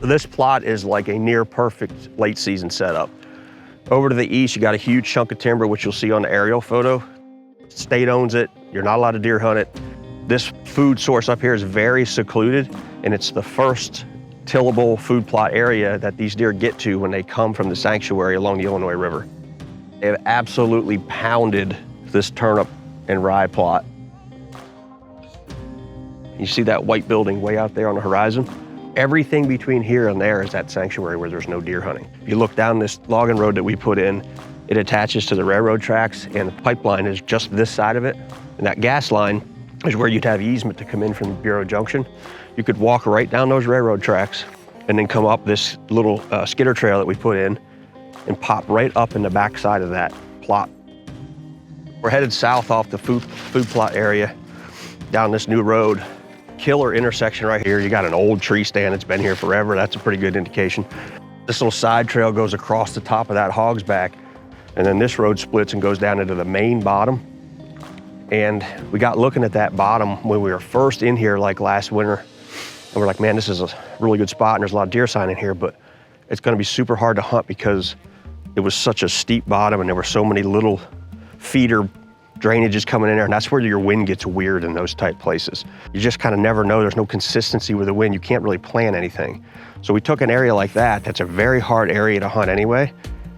This plot is like a near perfect late season setup. Over to the east, you got a huge chunk of timber, which you'll see on the aerial photo. State owns it. You're not allowed to deer hunt it. This food source up here is very secluded, and it's the first tillable food plot area that these deer get to when they come from the sanctuary along the Illinois River. They have absolutely pounded this turnip and rye plot. You see that white building way out there on the horizon? Everything between here and there is that sanctuary where there's no deer hunting. If you look down this logging road that we put in, it attaches to the railroad tracks, and the pipeline is just this side of it. And that gas line is where you'd have easement to come in from Bureau Junction. You could walk right down those railroad tracks and then come up this little skidder trail that we put in and pop right up in the back side of that plot. We're headed south off the food plot area down this new road. Killer intersection right here. You got an old tree stand that's been here forever. That's a pretty good indication. This little side trail goes across the top of that hog's back, and then this road splits and goes down into the main bottom. And we got looking at that bottom when we were first in here like last winter, and we're like, man, this is a really good spot and there's a lot of deer sign in here, but it's gonna be super hard to hunt because it was such a steep bottom and there were so many little feeder drainages coming in there, and that's where your wind gets weird in those type places. You just kind of never know. There's no consistency with the wind. You can't really plan anything. So we took an area like that, that's a very hard area to hunt anyway,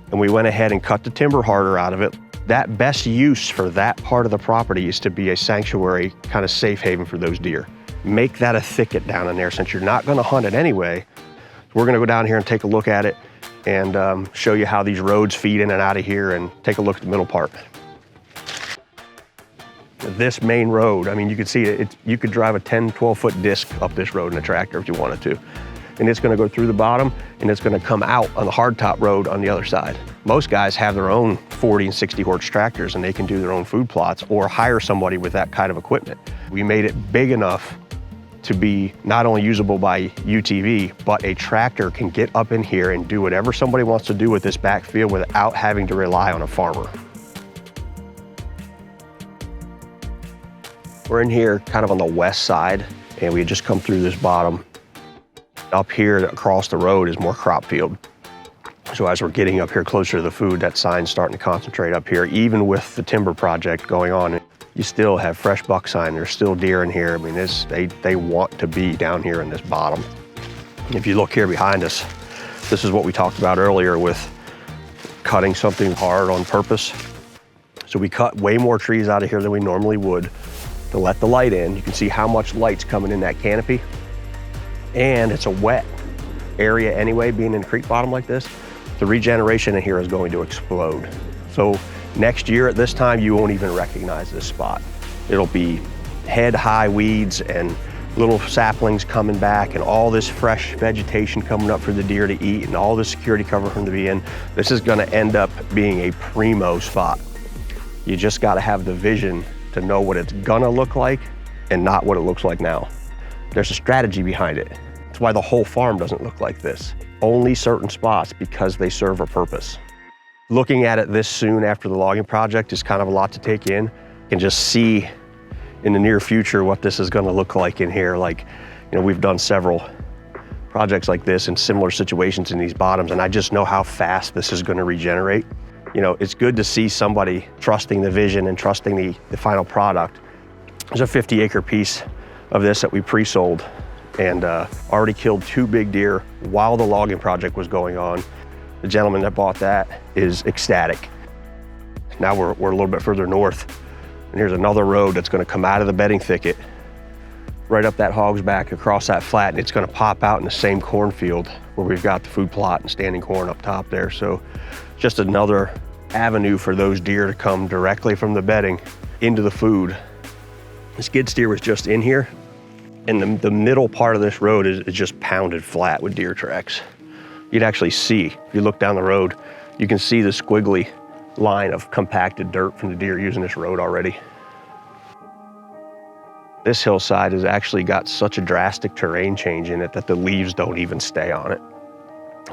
and we went ahead and cut the timber harder out of it. That best use for that part of the property is to be a sanctuary, kind of safe haven for those deer. Make that a thicket down in there since you're not gonna hunt it anyway. We're gonna go down here and take a look at it and show you how these roads feed in and out of here, and take a look at the middle part. This main road, I mean, you can see it, you could drive a 10, 12-foot disc up this road in a tractor if you wanted to. And it's gonna go through the bottom, and it's gonna come out on the hardtop road on the other side. Most guys have their own 40 and 60 horse tractors, and they can do their own food plots or hire somebody with that kind of equipment. We made it big enough to be not only usable by UTV, but a tractor can get up in here and do whatever somebody wants to do with this backfield without having to rely on a farmer. We're in here kind of on the west side, and we had just come through this bottom. Up here across the road is more crop field. So as we're getting up here closer to the food, that sign's starting to concentrate up here. Even with the timber project going on, you still have fresh buck sign. There's still deer in here. I mean, they want to be down here in this bottom. If you look here behind us, this is what we talked about earlier with cutting something hard on purpose. So we cut way more trees out of here than we normally would to let the light in. You can see how much light's coming in that canopy. And it's a wet area anyway, being in a creek bottom like this. The regeneration in here is going to explode. So next year at this time, you won't even recognize this spot. It'll be head-high weeds and little saplings coming back and all this fresh vegetation coming up for the deer to eat and all the security cover for them to be in. This is gonna end up being a primo spot. You just gotta have the vision to know what it's gonna look like and not what it looks like now. There's a strategy behind it. That's why the whole farm doesn't look like this. Only certain spots because they serve a purpose. Looking at it this soon after the logging project is kind of a lot to take in. You can just see in the near future what this is gonna look like in here. Like, you know, we've done several projects like this in similar situations in these bottoms, and I just know how fast this is gonna regenerate. You know, it's good to see somebody trusting the vision and trusting the final product. There's a 50-acre piece of this that we pre-sold and already killed 2 big deer while the logging project was going on. The gentleman that bought that is ecstatic. Now we're a little bit further north, and here's another road that's gonna come out of the bedding thicket, right up that hog's back across that flat, and it's gonna pop out in the same cornfield where we've got the food plot and standing corn up top there. So just another avenue for those deer to come directly from the bedding into the food. The skid steer was just in here, and the middle part of this road is just pounded flat with deer tracks. You'd actually see, if you look down the road, you can see the squiggly line of compacted dirt from the deer using this road already. This hillside has actually got such a drastic terrain change in it that the leaves don't even stay on it.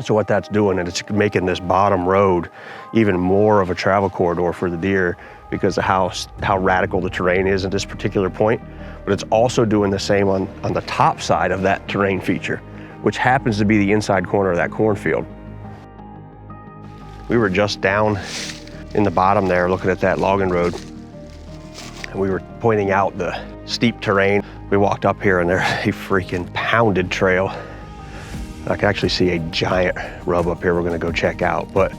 So what that's doing is it's making this bottom road even more of a travel corridor for the deer because of how radical the terrain is at this particular point. But it's also doing the same on the top side of that terrain feature, which happens to be the inside corner of that cornfield. We were just down in the bottom there looking at that logging road, and we were pointing out the steep terrain. We walked up here and there's a freaking pounded trail. I can actually see a giant rub up here we're gonna go check out, but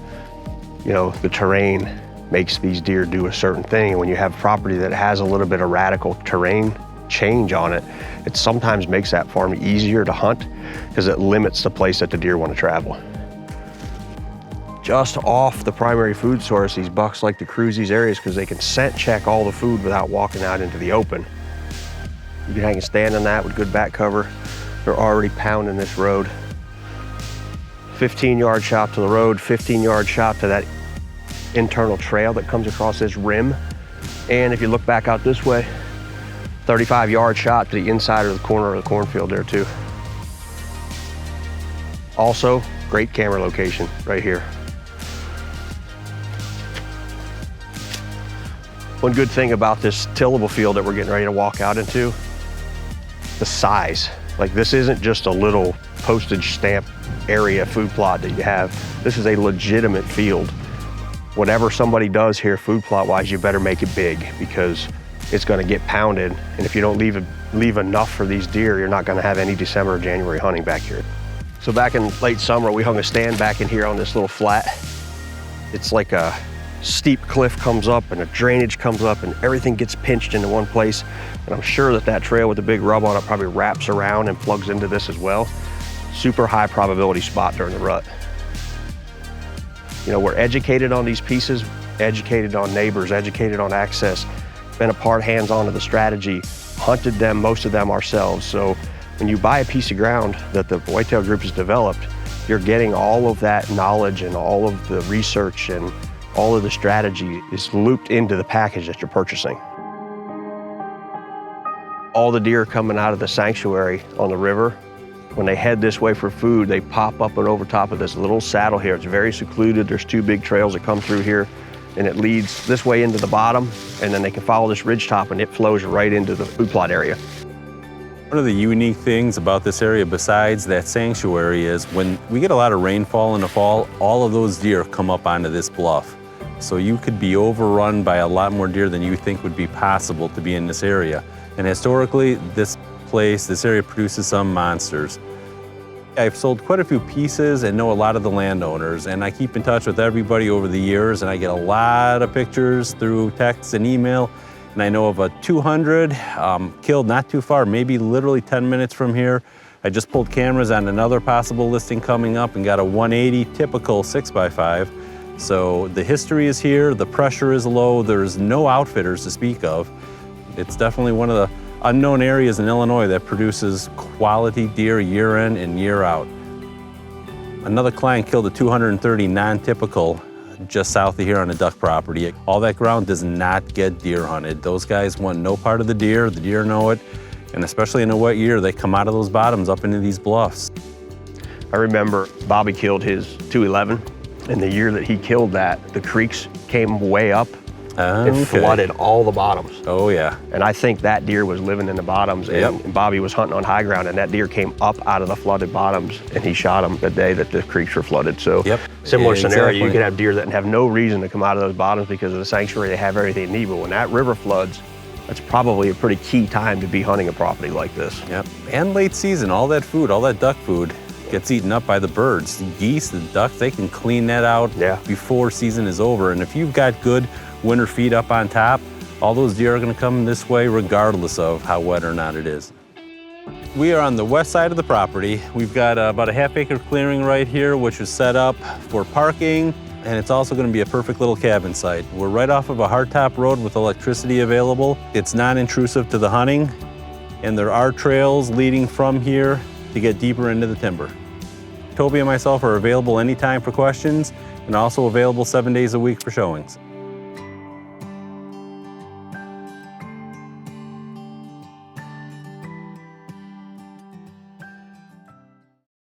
you know, the terrain makes these deer do a certain thing. And when you have property that has a little bit of radical terrain change on it, it sometimes makes that farm easier to hunt because it limits the place that the deer want to travel. Just off the primary food source, these bucks like to cruise these areas because they can scent check all the food without walking out into the open. You can hang a stand on that with good back cover. They're already pounding this road. 15-yard shot to the road, 15-yard shot to that internal trail that comes across this rim. And if you look back out this way, 35-yard shot to the inside of the corner of the cornfield there too. Also, great camera location right here. One good thing about this tillable field that we're getting ready to walk out into, the size. Like, this isn't just a little postage stamp area food plot that you have. This is a legitimate field. Whatever somebody does here food plot wise, you better make it big because it's gonna get pounded. And if you don't leave enough for these deer, you're not gonna have any December or January hunting back here. So back in late summer, we hung a stand back in here on this little flat. It's like a steep cliff comes up and a drainage comes up and everything gets pinched into one place. And I'm sure that that trail with the big rub on it probably wraps around and plugs into this as well. Super high probability spot during the rut. You know, we're educated on these pieces, educated on neighbors, educated on access, been a part hands-on to the strategy, hunted them, most of them ourselves. So when you buy a piece of ground that the Whitetail Group has developed, you're getting all of that knowledge and all of the research and all of the strategy is looped into the package that you're purchasing. All the deer coming out of the sanctuary on the river, when they head this way for food, they pop up and over top of this little saddle here. It's very secluded. There's two big trails that come through here, and it leads this way into the bottom, and then they can follow this ridge top and it flows right into the food plot area. One of the unique things about this area besides that sanctuary is when we get a lot of rainfall in the fall, all of those deer come up onto this bluff. So you could be overrun by a lot more deer than you think would be possible to be in this area. And historically, this area produces some monsters. I've sold quite a few pieces and know a lot of the landowners, and I keep in touch with everybody over the years, and I get a lot of pictures through text and email. And I know of a 200 killed not too far, maybe literally 10 minutes from here. I just pulled cameras on another possible listing coming up and got a 180 typical 6x5. So the history is here, the pressure is low, there's no outfitters to speak of. It's definitely one of the unknown areas in Illinois that produces quality deer year in and year out. Another client killed a 230 non-typical just south of here on a duck property. All that ground does not get deer hunted. Those guys want no part of the deer know it, and especially in a wet year, they come out of those bottoms up into these bluffs. I remember Bobby killed his 211, and the year that he killed that, the creeks came way up. It flooded all the bottoms. Oh yeah. And I think that deer was living in the bottoms, and Bobby was hunting on high ground, and that deer came up out of the flooded bottoms, and he shot him the day that the creeks were flooded. So similar scenario, you could have deer that have no reason to come out of those bottoms because of the sanctuary, they have everything they need, but when that river floods, that's probably a pretty key time to be hunting a property like this. Yep, and late season, all that food, all that duck food gets eaten up by the birds. The geese, the ducks, they can clean that out before season is over. And if you've got good winter feed up on top, all those deer are gonna come this way regardless of how wet or not it is. We are on the west side of the property. We've got about a half-acre clearing right here, which is set up for parking, and it's also gonna be a perfect little cabin site. We're right off of a hardtop road with electricity available. It's non-intrusive to the hunting, and there are trails leading from here to get deeper into the timber. Toby and myself are available anytime for questions, and also available 7 days a week for showings.